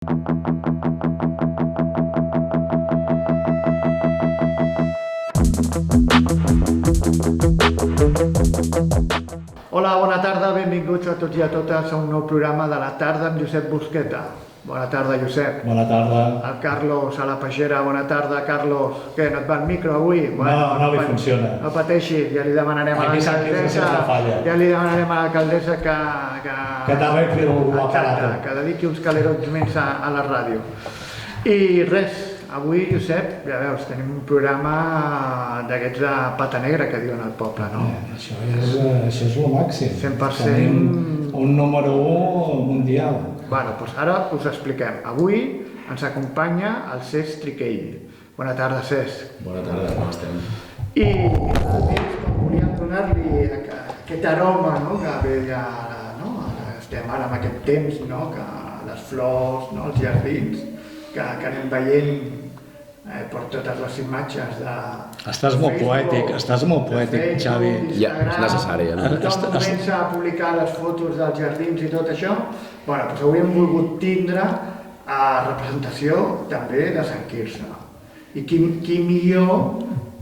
Hola, bona tarda, benvinguts a tots i a totes a un nou programa de la tarda amb Josep Busqueta. Bona tarda, Josep. Bona tarda. El Carlos a la peixera, bona tarda, Carlos. Què, no et va el micro avui? No li funciona. No pateixi, ja li demanarem a l'alcaldessa que també fer un aparato. Que dediqui uns calerots més a la ràdio. I res, avui, Josep, ja veus, tenim un programa d'aquests de pata negra que diuen al poble, no? Això és el màxim. 100%... Tenim un número 1 mundial. Bueno, doncs ara us expliquem. Avui ens acompanya el Cesc Triquell. Bona tarda, Cesc. Bona tarda, com estem? I a més, com volíem donar-li aquest aroma, no?, que ve ja, no?, estem ara en aquest temps, no?, que les flors, no?, els jardins, que anem veient per totes les imatges de... Estàs molt poètic, Xavi. Ja, és necessari, no? Tothom comença a publicar les fotos dels jardins i tot això. Bueno, doncs avui hem volgut tindre representació també de Sant Quirze. I qui millor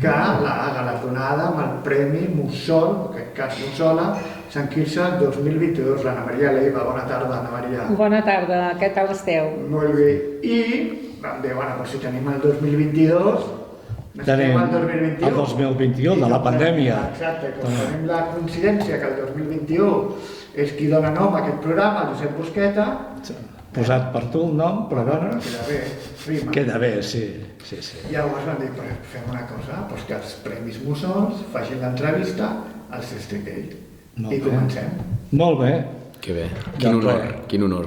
que la galardonada amb el Premi Mussol, en aquest cas Mussola, Sant Quirze 2022. L'Anna Maria Leiva. Bona tarda, Anna Maria. Bona tarda, què tal esteu? Molt bé. I bé, bueno, si tenim el 2022... Tenim el 2021, de la pandèmia. Exacte, com tenim la coincidència que el 2021 és qui dona nom a aquest programa, el Josep Busqueta. Posat per tu el nom, però bueno... Queda bé, rima. Queda bé, sí. Llavors vam dir, fem una cosa, que els Premis Mussols facin l'entrevista al Cesc Triquell. I comencem. Molt bé. Que bé. Quin honor. Quin honor.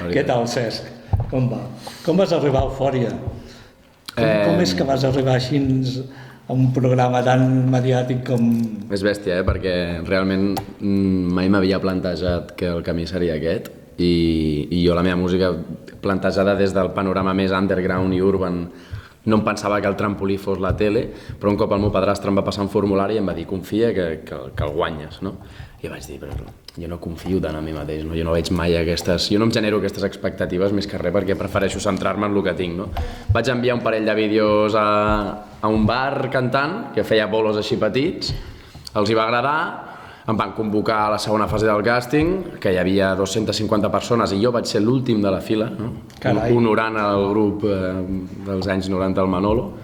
Què tal, Cesc? Com va? Com vas arribar a Eufòria? Com és que vas arribar així a un programa tan mediàtic com... És bèstia, perquè realment mai m'havia plantejat que el camí seria aquest i jo la meva música plantejada des del panorama més underground i urban no em pensava que el trampolí fos la tele, però un cop el meu padrastre em va passar un formulari i em va dir confia que el guanyes, no? I vaig dir, però jo no confio tant en mi mateix, no? Jo no veig mai jo no em genero aquestes expectatives més que res perquè prefereixo centrar-me en el que tinc, no? Vaig enviar un parell de vídeos a un bar cantant, que feia bolos així petits, els hi va agradar, em van convocar a la segona fase del càsting, que hi havia 250 persones i jo vaig ser l'últim de la fila, no? Honorant el grup dels anys 90 al Manolo.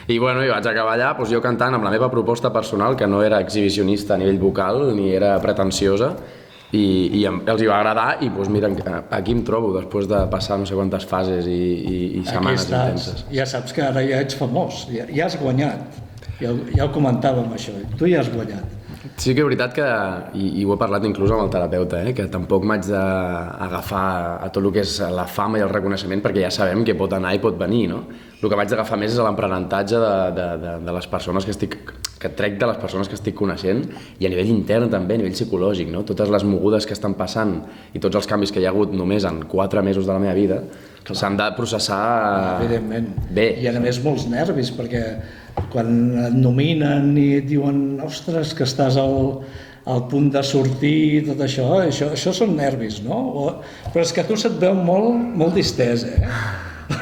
I bueno, vaig acabar allà jo cantant amb la meva proposta personal, que no era exhibicionista a nivell vocal ni era pretensiosa, i els hi va agradar i mira, aquí em trobo després de passar no sé quantes fases i setmanes intenses. Ja saps que ara ja ets famós, ja has guanyat, ja ho comentàvem això, tu ja has guanyat. Sí que és veritat que, i ho he parlat inclús amb el terapeuta, que tampoc m'haig d'agafar a tot el que és la fama i el reconeixement perquè ja sabem que pot anar i pot venir, no? El que m'haig d'agafar més és l'aprenentatge de les persones que trec de les persones que estic coneixent i a nivell intern també, a nivell psicològic, no? Totes les mogudes que estan passant i tots els canvis que hi ha hagut només en 4 mesos de la meva vida s'han de processar bé. I a més molts nervis, perquè quan et nominen i et diuen ostres, que estàs al punt de sortir i tot això són nervis, no? Però és que a tu se't veu molt distès,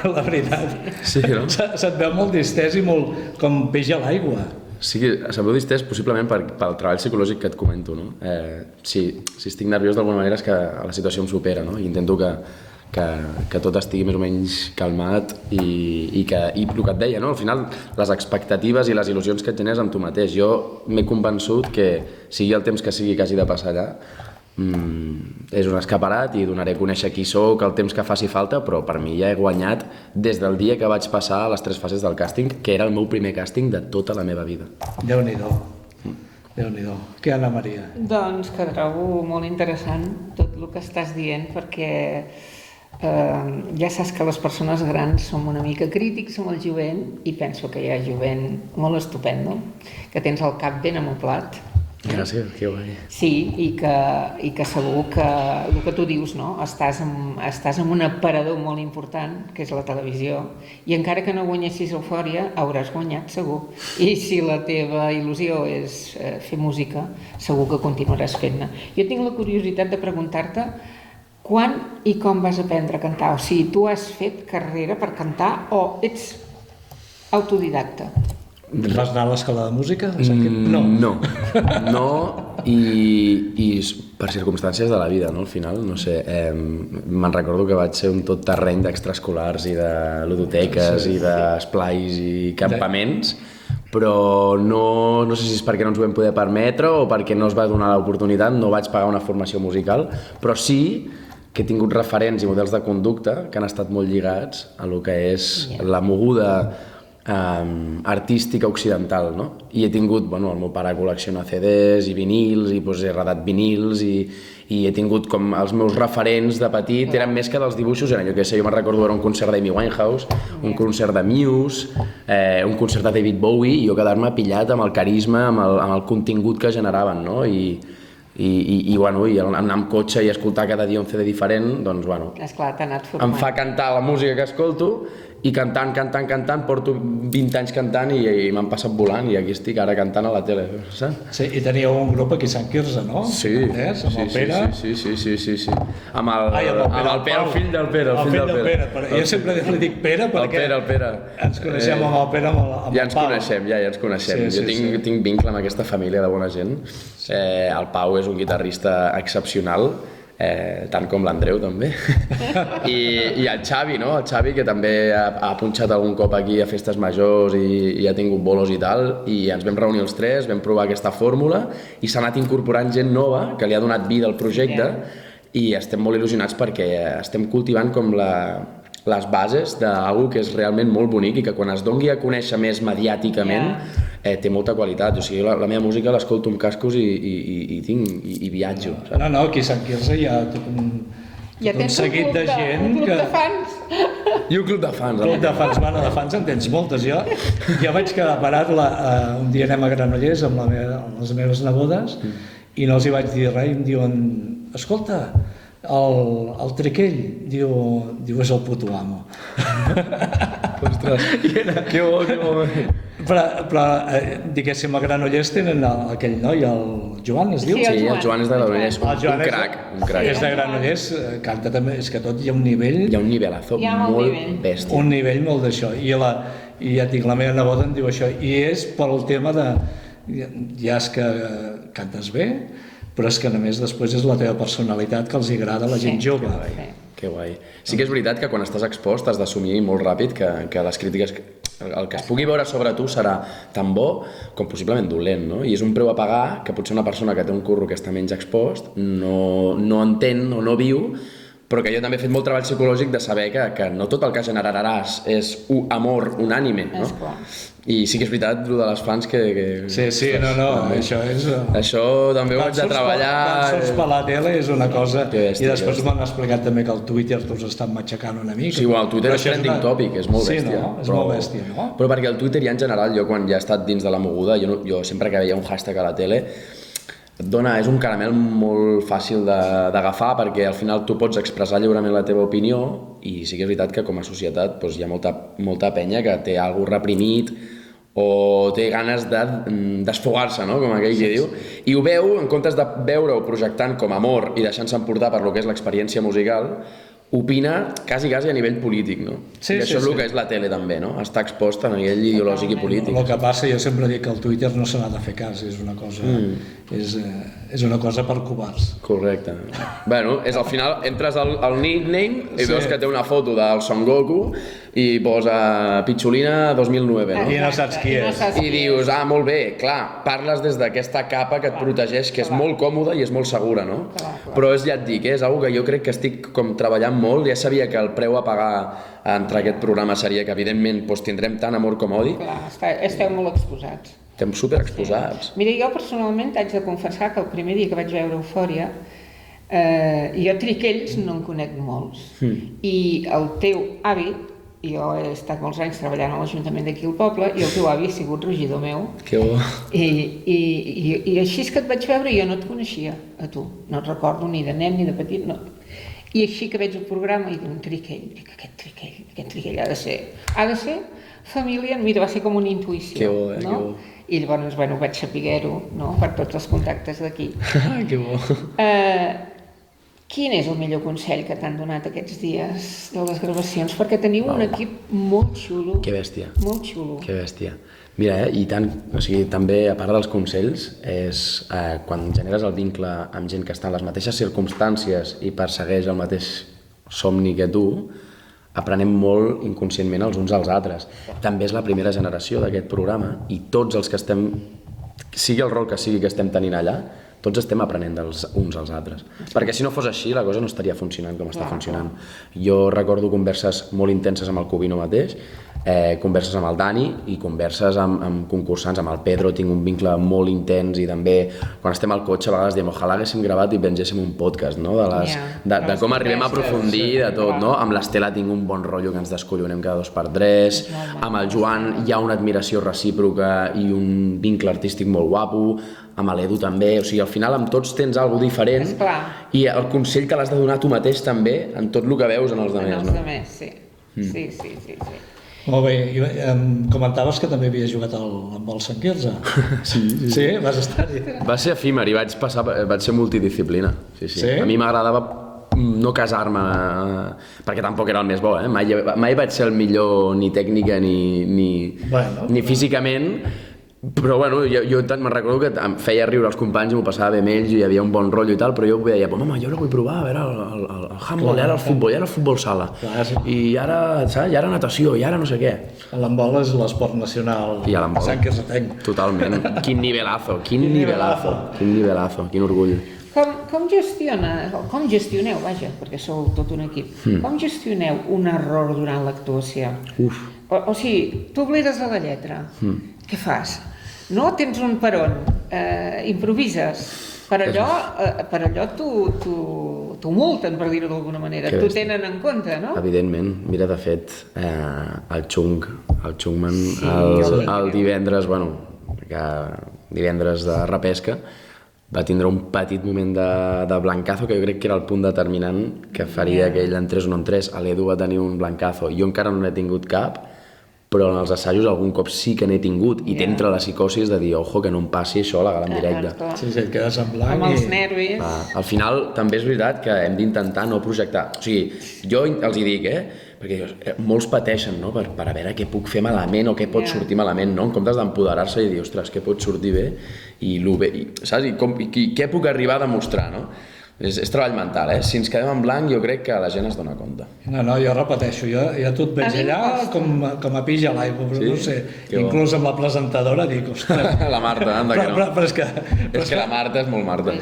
la veritat. Sí, no? Se't veu molt distès i molt com peix a l'aigua. Sí, se't veu distès possiblement pel treball psicològic que et comento, no? Si estic nerviós d'alguna manera és que la situació em supera, no? I intento que tot estigui més o menys calmat i el que et deia, no? Al final les expectatives i les il·lusions que et generes amb tu mateix. Jo m'he convençut que sigui el temps que sigui que hagi de passar allà és un escaparat i donaré a conèixer qui sóc el temps que faci falta, però per mi ja he guanyat des del dia que vaig passar a les 3 fases del càsting, que era el meu primer càsting de tota la meva vida. Déu-n'hi-do. Déu-n'hi-do. Què, Anna Maria? Doncs que trobo molt interessant tot el que estàs dient, perquè ja saps que les persones grans som una mica crítics amb el jovent i penso que hi ha jovent molt estupendo, que tens el cap ben amoblat. Gràcies, que guai. Sí, i que segur que el que tu dius, no? Estàs en un aparador molt important, que és la televisió, i encara que no guanyessis Eufòria, hauràs guanyat segur. I si la teva il·lusió és fer música, segur que continuaràs fent-ne. Jo tinc la curiositat de preguntar-te quan i com vas aprendre a cantar? O sigui, tu has fet carrera per cantar o ets autodidacta? Vas anar a l'escola de música? No, i per circumstàncies de la vida, no? Al final, no sé, me'n recordo que vaig ser un tot terreny d'extraescolars i de ludoteques i d'esplais i campaments, però no sé si és perquè no ens ho vam poder permetre o perquè no es va donar l'oportunitat, no vaig pagar una formació musical, però sí que he tingut referents i models de conducta que han estat molt lligats a lo que és la moguda artística occidental, no? I he tingut, el meu pare col·lecciona CDs i vinils i he redat vinils i he tingut com els meus referents de petit eren més que dels dibuixos, eren, jo me'n recordo era un concert d'Amy Winehouse, un concert de Muse, un concert de David Bowie i jo quedar-me pillat amb el carisma, amb el contingut que generaven, no? I anar amb cotxe i escoltar cada dia un CD diferent, doncs, esclar, t'ha anat formant. Em fa cantar la música que escolto i cantant, porto 20 anys cantant i m'han passat volant i aquí estic ara cantant a la tele, saps? Sí, i teníeu un grup aquí a Sant Quirze, no? Sí, amb el Pere. Sí. Amb el Pere, el fill del Pere. El fill del Pere. Jo sempre li dic Pere perquè el Pere. Ens coneixem amb el Pere, amb el Pau. Ja ens coneixem. Jo tinc vincle amb aquesta família de bona gent. El Pau és un guitarrista excepcional, tant com l'Andreu també, i el Xavi, no? El Xavi que també ha punxat algun cop aquí a festes majors i ha tingut bolos i tal, i ens vam reunir els tres, vam provar aquesta fórmula i s'ha anat incorporant gent nova que li ha donat vida al projecte i estem molt il·lusionats perquè estem cultivant com les bases d'algú que és realment molt bonic i que quan es doni a conèixer més mediàticament té molta qualitat. O sigui, la meva música l'escolto amb cascos i viatjo. No, aquí a Sant Quirze hi ha tot un seguit de gent un club de fans. I un club de fans. De fans en tens moltes. Jo vaig quedar parat, un dia anem a Granollers amb les meves nebodes i no els hi vaig dir res i em diuen, escolta, el Triquell, diu, és el puto amo. Ostres, que bo. Però diguéssim, a Granollers tenen aquell noi, el Joan, es diu? Sí, el Joan és de Granollers, un crac. És de Granollers, canta també, és que tot hi ha un nivell... Hi ha un nivelazo molt bèstia. Un nivell molt d'això, i ja et dic, la meva neboda em diu això, i és pel tema de... Ja és que cantes bé, però és que a més després és la teva personalitat que els agrada a la gent jove. Que guai. Sí que és veritat que quan estàs expost has d'assumir molt ràpid que les crítiques, el que es pugui veure sobre tu serà tan bo com possiblement dolent, no? I és un preu a pagar que potser una persona que té un curro que està menys expost no entén o no viu, però que jo també he fet molt treball psicològic de saber que no tot el que generaràs és amor unànime, no? I sí que és veritat, el de les fans que... Sí, això és... Això també ho haig de treballar... Quan surts per la tele és una cosa... I després m'han explicat també que el Twitter t'us estan matxacant una mica. Sí, el Twitter és trending topic, és molt bèstia. Sí, no? És molt bèstia, no? Però perquè el Twitter ja en general, jo quan ja he estat dins de la moguda, jo sempre que veia un hashtag a la tele, és un caramel molt fàcil d'agafar perquè al final tu pots expressar lliurement la teva opinió i sí que és veritat que com a societat hi ha molta penya que té alguna cosa reprimit o té ganes d'esfogar-se, no? Com aquell que diu, i ho veu, en comptes de veure-ho projectant com amor i deixant-se emportar per lo que és l'experiència musical, opina quasi a nivell polític, no? I això és el que és la tele també, no? Està exposta a nivell ideològic i polític. El que passa, jo sempre dic que el Twitter no se n'ha de fer cas, és una cosa... És una cosa per covards. Correcte. Bueno, al final entres al nickname i veus que té una foto del Son Goku i posa Pichulina 2009, no? I no saps qui és. I dius, molt bé, clar, parles des d'aquesta capa que et protegeix, que és molt còmoda i és molt segura, no? Però ja et dic, és una que jo crec que estic com treballant molt, ja sabia que el preu a pagar entre aquest programa seria que evidentment tindrem tant amor com odi. Clar, esteu molt exposats. Estem superexposats. Mira, jo personalment t'haig de confessar que el primer dia que vaig veure Eufòria, jo Triquells no en conec molts, i el teu avi, jo he estat molts anys treballant a l'Ajuntament d'aquí al poble, i el teu avi ha sigut regidor meu. Que bo. I així és que et vaig veure i jo no et coneixia, a tu. No et recordo ni de nen ni de petit, no. I així que veig el programa i dic, un Triquell, aquest Triquell ha de ser família, mira, va ser com una intuïció. Que bo, que bo. I llavors, vaig saber-ho, no?, per tots els contactes d'aquí. Que bo. Quin és el millor consell que t'han donat aquests dies de les gravacions? Perquè teniu un equip molt xulo. Que bèstia. Molt xulo. Que bèstia. Mira, i tant, o sigui, també, a part dels consells, és quan generes el vincle amb gent que està en les mateixes circumstàncies i persegueix el mateix somni que tu, aprenem molt inconscientment els uns als altres. També és la primera generació d'aquest programa i tots els que estem, sigui el rol que sigui que estem tenint allà, tots estem aprenent dels uns als altres. Perquè si no fos així, la cosa no estaria funcionant com està funcionant. Jo recordo converses molt intenses amb el Covino mateix, converses amb el Dani i converses amb concursants, amb el Pedro tinc un vincle molt intens i també quan estem al cotxe a vegades diem ojalà haguéssim gravat i pengéssim un podcast, no? de com arribem a aprofundir de tot, no? Amb l'Estela tinc un bon rotllo que ens descollonem cada 2x3, amb el Joan hi ha una admiració recíproca i un vincle artístic molt guapo, amb l'Edu també, o sigui, al final amb tots tens alguna cosa diferent i el consell te l'has de donar tu mateix també en tot el que veus en els altres, no? En els altres, sí. Sí. Molt bé, i em comentaves que també havies jugat amb el Sant Quirze. Sí, vas estar-hi. Va ser efímer i vaig ser multidisciplina. Sí. A mi m'agradava no casar-me, perquè tampoc era el més bo, mai vaig ser el millor ni tècnica ni físicament, però bueno, jo me'n recordo que em feia riure els companys i m'ho passava bé amb ells i hi havia un bon rotllo i tal, però jo deia, home, jo ara vull provar, a veure, el handball, i ara el futbol, i ara el futbol sala, i ara, saps, i ara natació, i ara no sé què. L'handbol és l'esport nacional Sant Quirzetenc. Totalment. Quin nivelazo, quin orgull. Com gestioneu, vaja, perquè sou tot un equip, com gestioneu un error durant l'actuació? O sigui, tu oblides la lletra, què fas? No tens un peron, improvises, per allò t'ho multen, per dir-ho d'alguna manera, t'ho tenen en compte, no? Evidentment, mira, de fet, el Chungman, el divendres, divendres de repesca, va tindre un petit moment de blancazo que jo crec que era el punt determinant que faria que ell entrés o no entrés. L'Edu va tenir un blancazo, jo encara no n'he tingut cap, però en els assajos algun cop sí que n'he tingut i t'entra la psicosis de dir ojo que no em passi això a la gala en directe. Sí, et quedes en blanc. Amb els nervis. Al final també és veritat que hem d'intentar no projectar. O sigui, jo els hi dic, perquè molts pateixen, no?, per a veure què puc fer malament o què pot sortir malament, no? En comptes d'empoderar-se i dir, ostres, què pot sortir bé i saps? I què puc arribar a demostrar, no? És treball mental, Si ens quedem en blanc jo crec que la gent es dona compte. No, jo repeteixo, jo tu et veig allà com a pija a l'aigua, però no sé, inclús amb la presentadora dic, ostres... La Marta, anda que no. Però és que la Marta és molt Marta.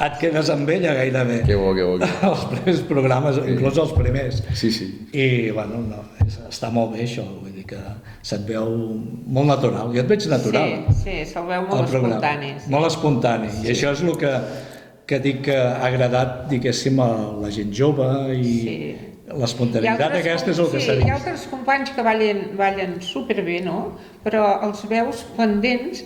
Et quedes amb ella gairebé. Que bo. Els primers programes, inclús els primers. Sí. I, bueno, està molt bé això, vull dir que se't veu molt natural. Jo et veig natural. Sí, se'l veu molt espontani. Molt espontani, i això és el que dic que ha agradat, diguéssim, a la gent jove i l'espontaneïtat aquesta és el que s'ha vist. Hi ha altres companys que ballen superbé, no? Però els veus pendents,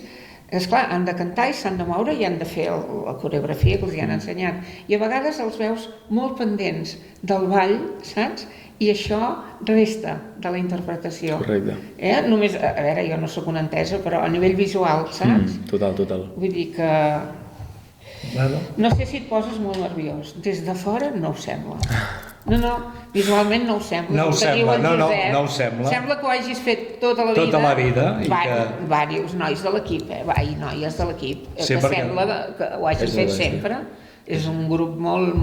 esclar, han de cantar i s'han de moure i han de fer la coreografia que els hi han ensenyat. I a vegades els veus molt pendents del ball, saps? I això resta de la interpretació. Correcte. Només, a veure, jo no sóc una entesa, però a nivell visual, saps? Total. Vull dir que... No sé si et poses molt nerviós. Des de fora no ho sembla. No, visualment no ho sembla. No ho sembla. Sembla que ho hagis fet tota la vida. Tota la vida. Diversos nois de l'equip, i noies de l'equip, que sembla que ho hagis fet sempre. És un grup molt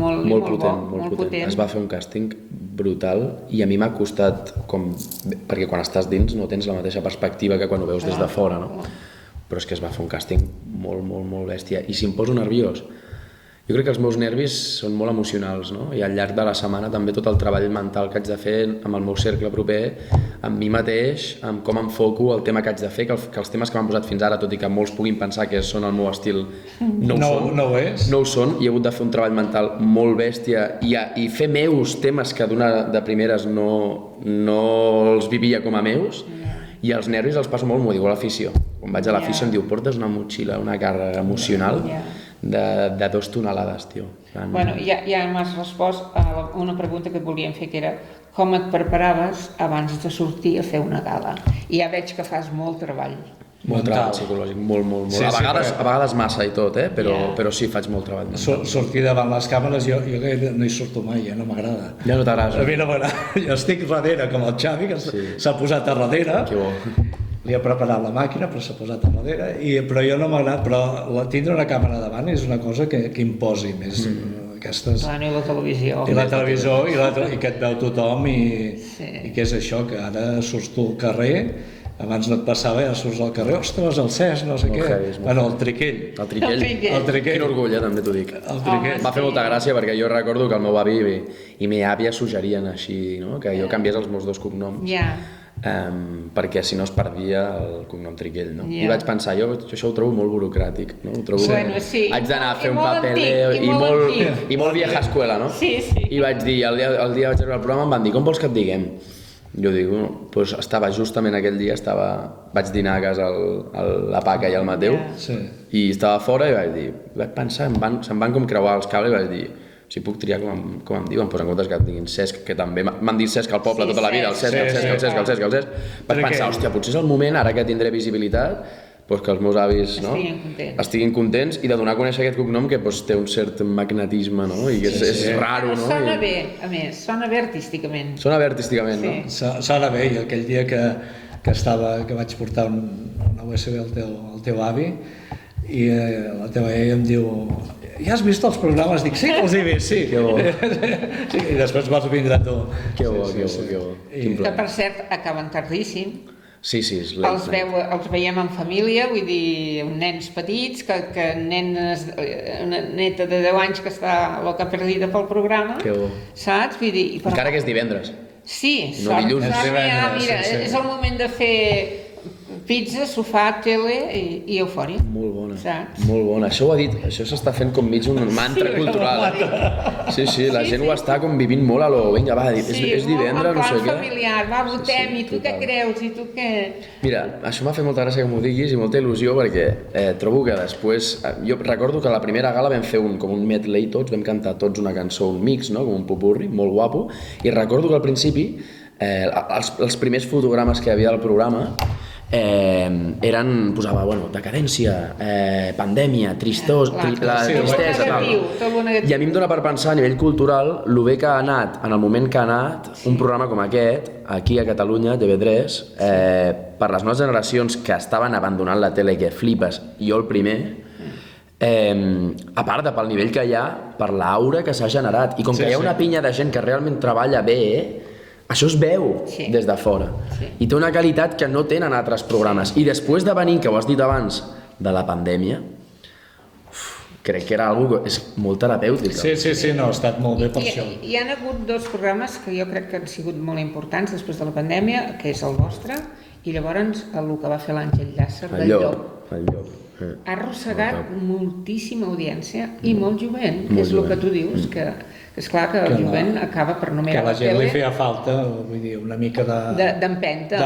potent. Es va fer un càsting brutal i a mi m'ha costat, perquè quan estàs dins no tens la mateixa perspectiva que quan ho veus des de fora, no? Però és que es va fer un càsting molt bèstia. I si em poso nerviós, jo crec que els meus nervis són molt emocionals, no? I al llarg de la setmana també tot el treball mental que haig de fer amb el meu cercle proper, amb mi mateix, amb com enfoco el tema que haig de fer, que els temes que m'han posat fins ara, tot i que molts puguin pensar que són el meu estil, no ho són. I he hagut de fer un treball mental molt bèstia i fer meus temes que de primeres no els vivia com a meus. I els nervis els passo molt, m'ho diu a l'afició. Quan vaig a l'afició em diu, portes una motxilla, una càrrega emocional de 2 tonelades, tio. Bueno, ja m'has respost a una pregunta que et volíem fer, que era com et preparaves abans de sortir a fer una gala. I ja veig que fas molt treball Molt treball psicològic, molt. Sí, A sí, vegades massa i tot, però sí, faig molt treball mental. Sortir davant les càmeres, jo no hi surto mai, no m'agrada. Ja no t'agrada. A mi no m'agrada. Jo estic darrere, com el Xavi, que s'ha posat a darrere. Que bo. Li ha preparat la màquina, però s'ha posat a darrere. Però jo no m'agrada, però tindre una càmera davant és una cosa que imposi més. Aquestes... Clar, i la televisió. I la televisió, i que et veu tothom, i que és això, que ara surts tu al carrer, abans no et passava, ja surts al carrer, ostres, el Cesc, no sé què. Bueno, el Triquell. El Triquell. Quin orgull, també t'ho dic. El Triquell. Va fer molta gràcia perquè jo recordo que el meu avi i meva àvia suggerien així, no? Que jo canviés els meus dos cognoms. Perquè si no es perdia el cognom Triquell, no? I vaig pensar, jo això ho trobo molt burocràtic, no? Ho trobo... Haig d'anar a fer un papeleo i molt vieja escuela, no? Sí. I vaig dir, el dia vaig arribar al programa em van dir, com vols que et diguem? Jo dic, doncs estava justament aquell dia, vaig dinar a casa la Paca i el Mateu, i estava fora i vaig pensar, se'm van com creuar els cables i vaig dir, si puc triar com em diuen, doncs en comptes que et diguin Cesc, que també m'han dit Cesc al poble tota la vida, el Cesc. Vaig pensar, hòstia, potser és el moment, ara que tindré visibilitat, que els meus avis estiguin contents i de donar a conèixer aquest cognom que té un cert magnetisme, no? I és raro, no? Sona bé, a més, sona bé artísticament. Sona bé artísticament, no? Sona bé, i aquell dia que vaig portar una USB al teu avi i la teva iaia em diu, ja has vist els programes? Dic, sí, els he vist, sí. Que bo. I després vas vindre tu. Que bo. Que per cert acaben tardíssim. Sí, és els veiem en família, vull dir, nens petits, una neta de 10 anys que està loca perdida pel programa, saps? Vull dir, encara que és divendres. Sí, no dilluns. Mira, és el moment de fer pizza, sofà, tele i eufòria. Molt bona, saps? Molt bona. Això ho ha dit, això s'està fent com mig un mantra cultural. Sí, la gent ho està com vivint molt a lo, vinga, va, és divendres, no sé què. En plan familiar, va, votem, i tu què creus, i tu què... Mira, això m'ha fet molta gràcia que m'ho diguis i molta il·lusió perquè trobo que després... Jo recordo que a la primera gala vam fer com un medley tots, vam cantar tots una cançó, un mix, no? Com un popurri, molt guapo, i recordo que al principi els primers fotogrames que hi havia del programa posava, decadència, pandèmia, tristesa, tal. I a mi em dóna per pensar a nivell cultural lo bé que ha anat, en el moment que ha anat, un programa com aquest, aquí a Catalunya, TV3, per les noves generacions que estaven abandonant la tele, que flipes, jo el primer, a part pel nivell que hi ha, per l'aura que s'ha generat, i com que hi ha una pinya de gent que realment treballa bé, això es veu des de fora i té una qualitat que no tenen altres programes, i després de venir, que ho has dit abans, de la pandèmia, crec que era algo que és molt terapèutic. Sí, no, ha estat molt bé per això. Hi ha hagut dos programes que jo crec que han sigut molt importants després de la pandèmia, que és el vostre, i llavors el que va fer l'Àngel Llàcer del Llop. Ha arrossegat moltíssima audiència i molt jovent, que és el que tu dius, que és clar que el jovent acaba per no mirar la tele. Que a la gent li feia falta, vull dir, una mica d'empenta.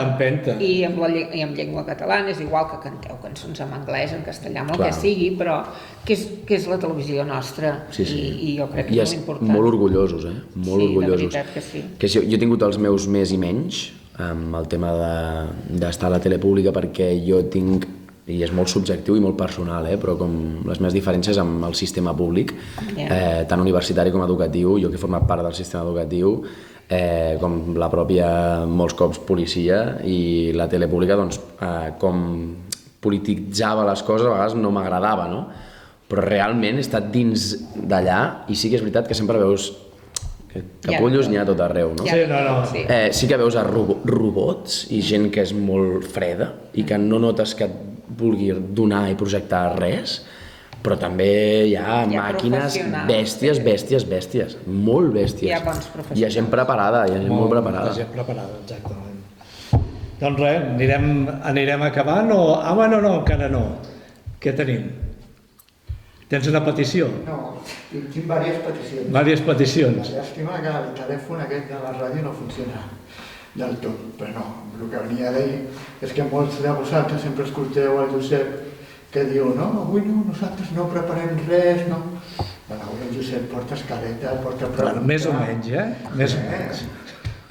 I amb llengua catalana, és igual que canteu cançons en anglès, en castellà, amb el que sigui, però que és la televisió nostra, i jo crec que és molt important. Molt orgullosos, molt orgullosos. Sí, de veritat que sí. Jo he tingut els meus més i menys amb el tema d'estar a la tele pública, perquè jo tinc, i és molt subjectiu i molt personal, però com les meves diferències amb el sistema públic, tant universitari com educatiu, jo que he format part del sistema educatiu, com la pròpia, molts cops, policia, i la tele pública, doncs, com polititzava les coses, a vegades no m'agradava, no? Però realment he estat dins d'allà, i sí que és veritat que sempre veus que capullos n'hi ha tot arreu, no? Sí que veus robots i gent que és molt freda i que no notes que et vulgui donar i projectar res, però també hi ha màquines bèsties, molt bèsties. Hi ha gent preparada, molt preparada. Hi ha gent preparada, exactament. Doncs res, anirem acabant o... No, encara no. Què tenim? Tens una petició? No, tinc diverses peticions. Diverses peticions. Llàstima que el telèfon aquest de la ràdio no funciona del tot, però no, el que venia a dir és que molts de vosaltres sempre escolteu el Josep que diu, no, avui no, nosaltres no preparem res, no. Bueno, avui el Josep porta escaleta, porta pregunta. Més o menys, Més o menys.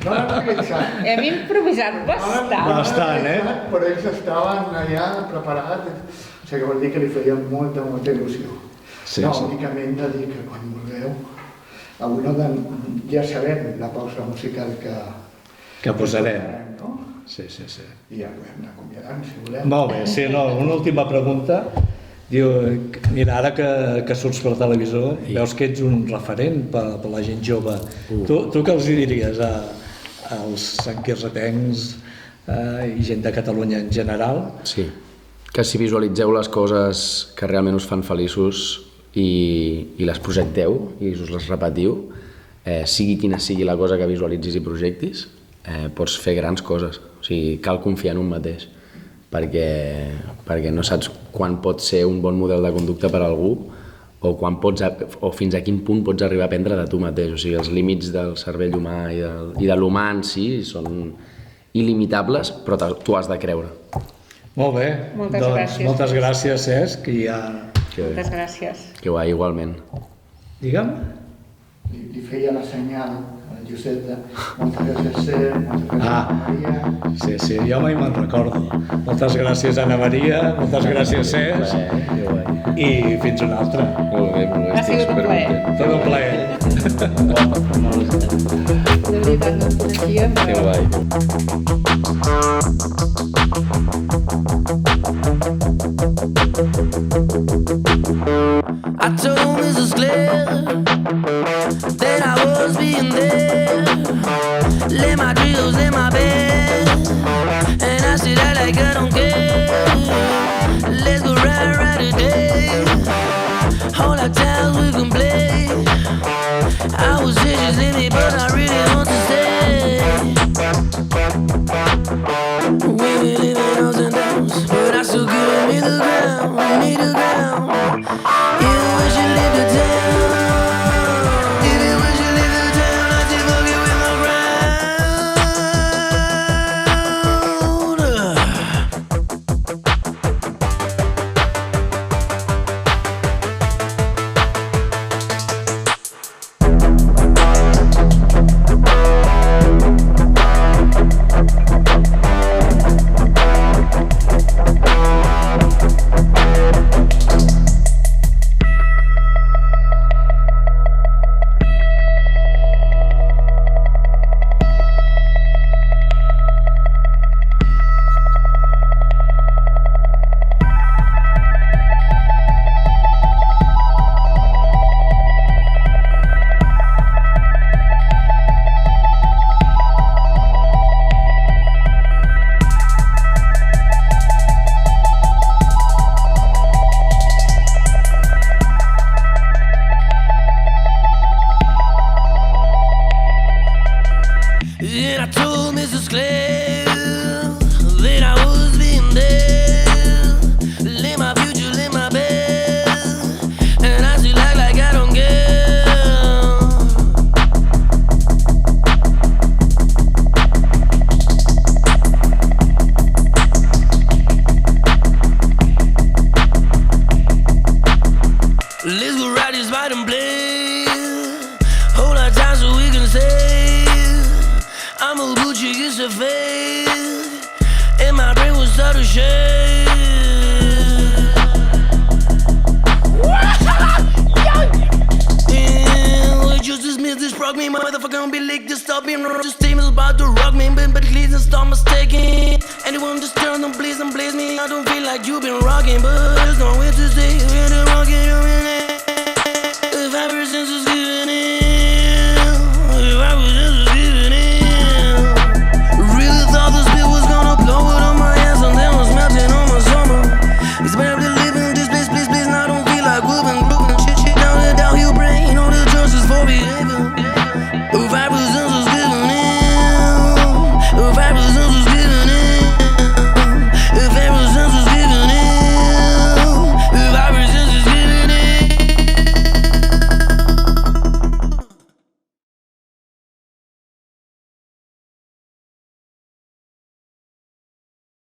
No l'han utilitzat. Hem improvisat bastant. Bastant, Però ells estaven allà preparats. O sigui, vol dir que li feia molta il·lusió. Sí, no, sí. únicament de dir que quan vulgueu, ja sabem la pausa musical Que posarem. no? Sí. I ja ho hem d'acomiadar, si voleu. Molt bé, sí, no, una última pregunta. Diu, mira, ara que surts per televisor, veus que ets un referent per la gent jove. Tu què els diries als sanquirretencs i gent de Catalunya en general? Sí, que si visualitzeu les coses que realment us fan feliços i les projecteu i us les repetiu, sigui quina sigui la cosa que visualitzis i projectis, pots fer grans coses. O sigui, cal confiar en un mateix, perquè no saps quan pot ser un bon model de conducta per a algú o fins a quin punt pots arribar a aprendre de tu mateix. O sigui, els límits del cervell humà i de l'humà en si són il·limitables, però tu has de creure. Molt bé, Moltes doncs gràcies. moltes gràcies, Cesc, i ja... Moltes gràcies. Que guai, igualment. Digue'm? Li feia la senyal al Josep de moltes gràcies, Cesc, moltes gràcies, Maria. Sí, jo mai me'n recordo. Moltes gràcies, Anna Maria, moltes gràcies, Cesc, Que guai. i fins una altra. Molt bé, Ha sigut un plaer. Tot un plaer. De veritat, no ens coneixíem, Que però... guai. I told Mrs. Claire that I was being there. Lay my drills in my bed, and I said I like I don't care. Let's go right today. All our times we can play. I was just in it, but I really want to stay. We been living ups and downs, but I still give me the ground, me the ground. Even when she leave the town, even when she leave the town, I still fuck it with my And I told Mrs. Claire that I was being there. Lay my future in my bed, and I still act like I don't care. Let's go ride this ride and play. Hold our time so we can save. I'm a Gucci, it's a fake, and my brain will start to shake. And we just dismiss this prog me, motherfucker don't be licked, just stop being wrong. Just team is about to rock me, but please don't stop mistaking. Anyone just turn them, please and blaze me. I don't feel like you've been rocking, but there's nowhere to stay. We're the rockin' if ever since